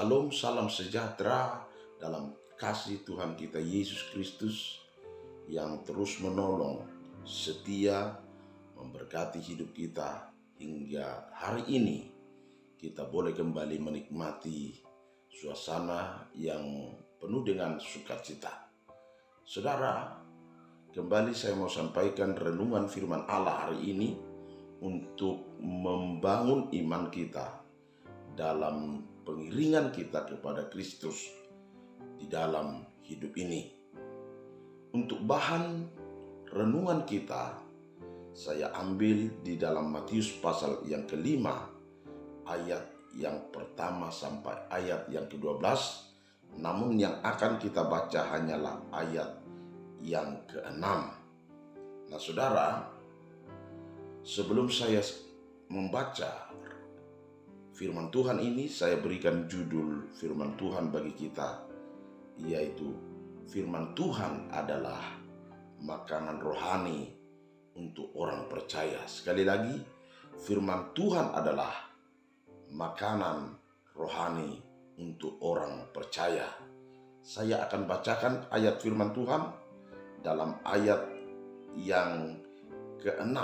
Salam, salam sejahtera dalam kasih Tuhan kita Yesus Kristus yang terus menolong, setia, memberkati hidup kita hingga hari ini kita boleh kembali menikmati suasana yang penuh dengan sukacita. Saudara, kembali saya mau sampaikan renungan firman Allah hari ini untuk membangun iman kita dalam pengiringan kita kepada Kristus di dalam hidup ini. Untuk bahan renungan kita, saya ambil di dalam Matius pasal yang kelima, ayat yang pertama sampai ayat yang ke-12. Namun yang akan kita baca hanyalah ayat yang ke-6. Nah saudara, sebelum saya membaca firman Tuhan ini, saya berikan judul firman Tuhan bagi kita, yaitu firman Tuhan adalah makanan rohani untuk orang percaya. Sekali lagi, firman Tuhan adalah makanan rohani untuk orang percaya. Saya akan bacakan ayat firman Tuhan dalam ayat yang ke-6.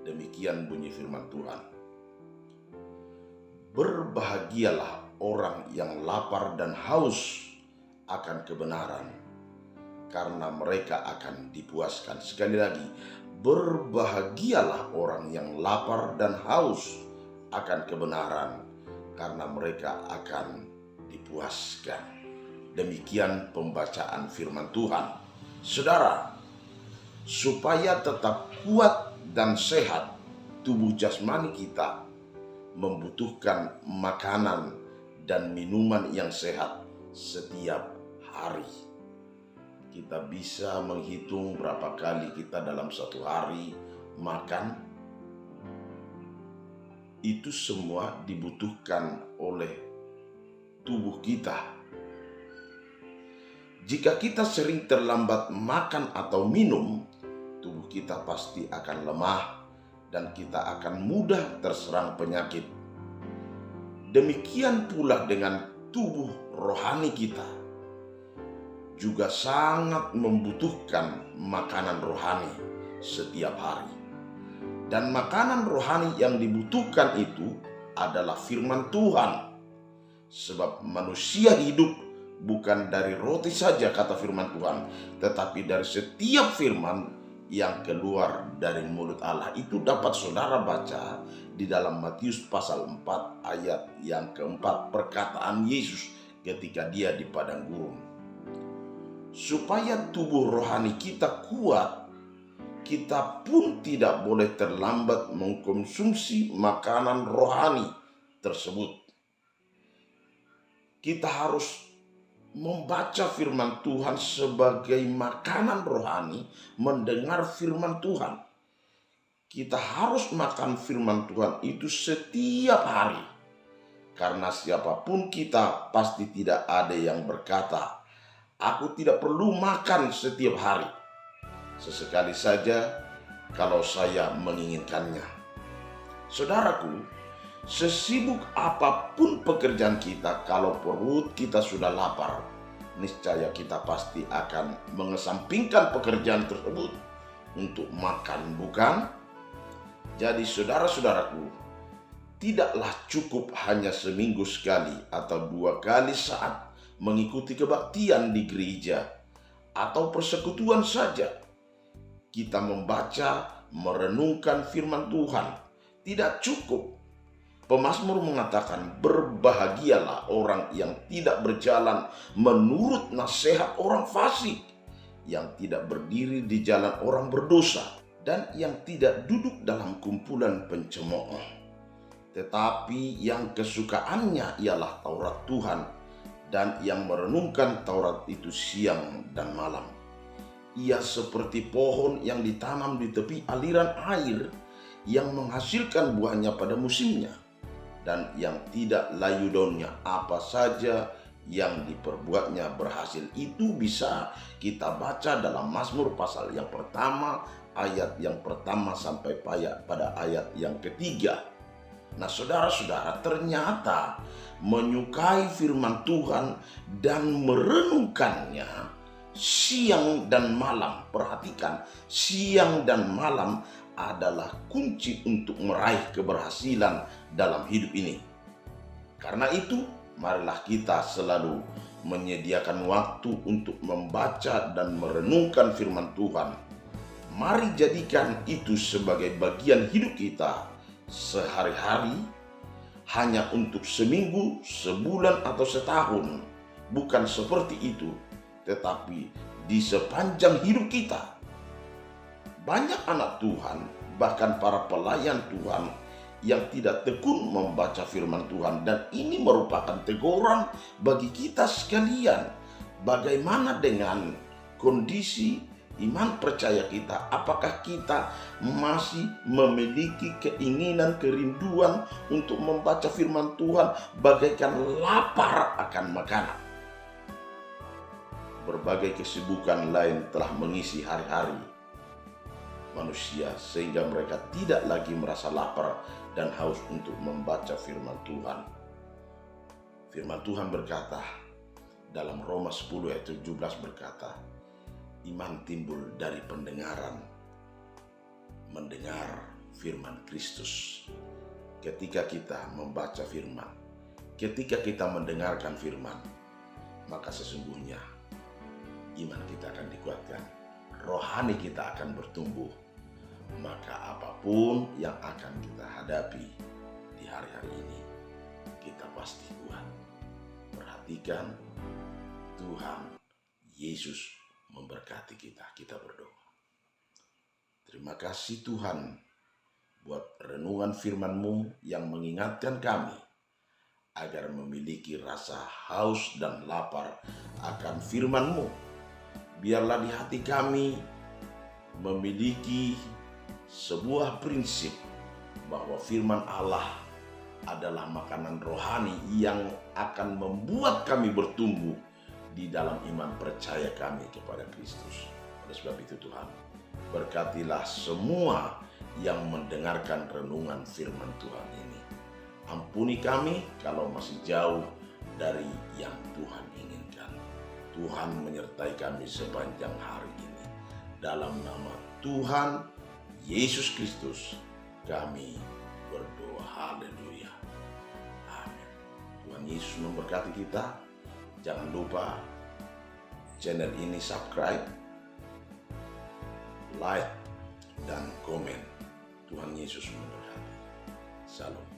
Demikian bunyi firman Tuhan. Berbahagialah orang yang lapar dan haus akan kebenaran, karena mereka akan dipuaskan. Sekali lagi, berbahagialah orang yang lapar dan haus akan kebenaran, karena mereka akan dipuaskan. Demikian pembacaan firman Tuhan. Saudara, supaya tetap kuat dan sehat, tubuh jasmani kita membutuhkan makanan dan minuman yang sehat setiap hari. Kita bisa menghitung berapa kali kita dalam satu hari makan. Itu semua dibutuhkan oleh tubuh kita. Jika kita sering terlambat makan atau minum, tubuh kita pasti akan lemah dan kita akan mudah terserang penyakit. Demikian pula dengan tubuh rohani kita, juga sangat membutuhkan makanan rohani setiap hari. Dan makanan rohani yang dibutuhkan itu adalah firman Tuhan. Sebab manusia hidup bukan dari roti saja, kata firman Tuhan, tetapi dari setiap firman yang keluar dari mulut Allah. Itu dapat saudara baca di dalam Matius pasal 4 ayat yang ke-4, perkataan Yesus ketika dia di padang gurun. Supaya tubuh rohani kita kuat, kita pun tidak boleh terlambat mengkonsumsi makanan rohani tersebut. Kita harus membaca firman Tuhan sebagai makanan rohani, mendengar firman Tuhan. Kita harus makan firman Tuhan itu setiap hari. Karena siapapun kita, pasti tidak ada yang berkata, "Aku tidak perlu makan setiap hari." Sesekali saja kalau saya menginginkannya. Saudaraku, sesibuk apapun pekerjaan kita, kalau perut kita sudah lapar, niscaya kita pasti akan mengesampingkan pekerjaan tersebut untuk makan, bukan? Jadi saudara-saudaraku, tidaklah cukup hanya seminggu sekali atau 2 kali saat mengikuti kebaktian di gereja atau persekutuan saja kita membaca, merenungkan firman Tuhan. Tidak cukup. Pemazmur mengatakan, berbahagialah orang yang tidak berjalan menurut nasihat orang fasik, yang tidak berdiri di jalan orang berdosa, dan yang tidak duduk dalam kumpulan pencemooh. Tetapi yang kesukaannya ialah Taurat Tuhan, dan yang merenungkan Taurat itu siang dan malam. Ia seperti pohon yang ditanam di tepi aliran air, yang menghasilkan buahnya pada musimnya, dan yang tidak layu daunnya. Apa saja yang diperbuatnya berhasil. Itu bisa kita baca dalam Mazmur pasal yang pertama, ayat yang pertama sampai pada ayat yang ketiga. Nah, saudara-saudara, ternyata menyukai firman Tuhan dan merenungkannya siang dan malam. Perhatikan, siang dan malam adalah kunci untuk meraih keberhasilan dalam hidup ini. Karena itu, marilah kita selalu menyediakan waktu untuk membaca dan merenungkan firman Tuhan. Mari jadikan itu sebagai bagian hidup kita sehari-hari, hanya untuk seminggu, sebulan, atau setahun. Bukan seperti itu, tetapi di sepanjang hidup kita. Banyak anak Tuhan, bahkan para pelayan Tuhan, yang tidak tekun membaca firman Tuhan. Dan ini merupakan teguran bagi kita sekalian. Bagaimana dengan kondisi iman percaya kita? Apakah kita masih memiliki keinginan, kerinduan untuk membaca firman Tuhan bagaikan lapar akan makanan? Berbagai kesibukan lain telah mengisi hari-hari manusia sehingga mereka tidak lagi merasa lapar dan haus untuk membaca firman Tuhan. Firman Tuhan berkata dalam Roma 10 ayat 17 berkata, iman timbul dari pendengaran, mendengar firman Kristus. Ketika kita membaca firman, ketika kita mendengarkan firman, maka sesungguhnya iman kita akan dikuatkan, rohani kita akan bertumbuh. Maka apapun yang akan kita hadapi di hari-hari ini, kita pasti kuat. Perhatikan, Tuhan Yesus memberkati kita. Kita berdoa. Terima kasih Tuhan buat renungan firman-Mu yang mengingatkan kami agar memiliki rasa haus dan lapar akan firman-Mu. Biarlah di hati kami memiliki sebuah prinsip bahwa firman Allah adalah makanan rohani yang akan membuat kami bertumbuh di dalam iman percaya kami kepada Kristus. Oleh sebab itu Tuhan, berkatilah semua yang mendengarkan renungan firman Tuhan ini. Ampuni kami kalau masih jauh dari yang Tuhan inginkan. Tuhan menyertai kami sepanjang hari ini. Dalam nama Tuhan Yesus Kristus kami berdoa. Haleluya. Amin. Tuhan Yesus memberkati kita. Jangan lupa channel ini subscribe, like, dan komen. Tuhan Yesus memberkati. Salam.